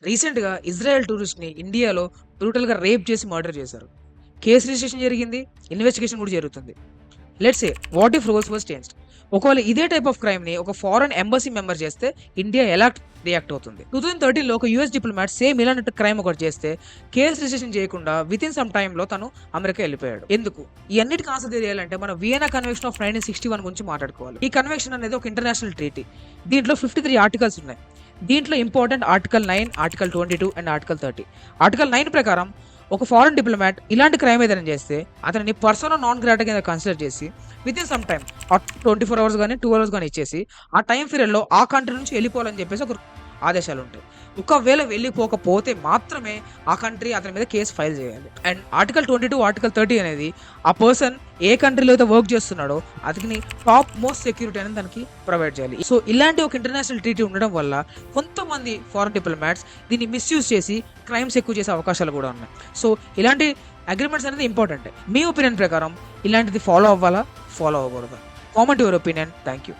రీసెంట్‌గా ఇజ్రాయెల్ టూరిస్ట్‌ని ఇండియాలో బ్రూటల్‌గా రేప్ చేసి మర్డర్ చేశారు. కేస్ రిజిస్ట్రేషన్ జరిగింది. ఇన్వెస్టిగేషన్ కూడా జరుగుతుంది. Let's say what if roles was changed? ఒకవేళ ఇదే టైప్ ఆఫ్ క్రైమ్‌ని ఒక ఫారెన్ ఎంబసీ మెంబర్ చేస్తే ఇండియా ఎలా రియాక్ట్ అవుతుంది? 2013లో ఒక యూఎస్ డిప్లొమాట్ సేమ్ ఇలాంటి క్రైమ్ ఒకటి చేస్తే కేస్ రిజిస్ట్రేషన్ చేయకుండా వితిన్ సమ్ టైమ్‌లో తను అమెరికా వెళ్ళిపోయాడు. ఎందుకు? ఈ అన్నిటికి ఆన్సర్ తెలియాలంటే మనం వియన్నా కన్వెన్షన్ ఆఫ్ 1961 గురించి మాట్లాడుకోవాలి. ఈ కన్వెన్షన్ అనేది ఒక ఇంటర్నేషనల్ ట్రీటీ. దీంట్లో 53 ఆర్టికల్స్ ఉన్నాయి. దీంట్లో important article 9, article 22 and article 30. Article 9 ప్రకారం ఒక ఫారెన్ డిప్లొమాట్ ఇలాంటి క్రైమ్ ఏదైనా చేస్తే అతన్ని పర్సోనా నాన్ గ్రాటా కింద కన్సిడర్ చేసి వితిన్ సమ్ టైమ్ 24 అవర్స్ కానీ 2 అవర్స్ కానీ ఇచ్చేసి ఆ టైం పీరియడ్లో ఆ కంట్రీ నుంచి వెళ్ళిపోవాలని చెప్పేసి ఒక ఆదేశాలు ఉంటాయి. ఒకవేళ వెళ్ళిపోకపోతే మాత్రమే ఆ కంట్రీ అతని మీద కేసు ఫైల్ చేయాలి. అండ్ ఆర్టికల్ 22, ఆర్టికల్ 30 అనేది ఆ పర్సన్ ఏ కంట్రీలో అయితే వర్క్ చేస్తున్నాడో అతనికి టాప్ మోస్ట్ సెక్యూరిటీ అనేది దానికి ప్రొవైడ్ చేయాలి. సో ఇలాంటి ఒక ఇంటర్నేషనల్ ట్రీటీ ఉండడం వల్ల కొంతమంది ఫారెన్ డిప్లొమాట్స్ దీన్ని మిస్యూజ్ చేసి క్రైమ్స్ ఎక్కువ చేసే అవకాశాలు కూడా ఉన్నాయి. సో ఇలాంటి అగ్రిమెంట్స్ అనేది ఇంపార్టెంట్. మీ ఒపీనియన్ ప్రకారం ఇలాంటిది ఫాలో అవ్వాలా, ఫాలో అవ్వకూడదా? Comment your opinion. Thank you.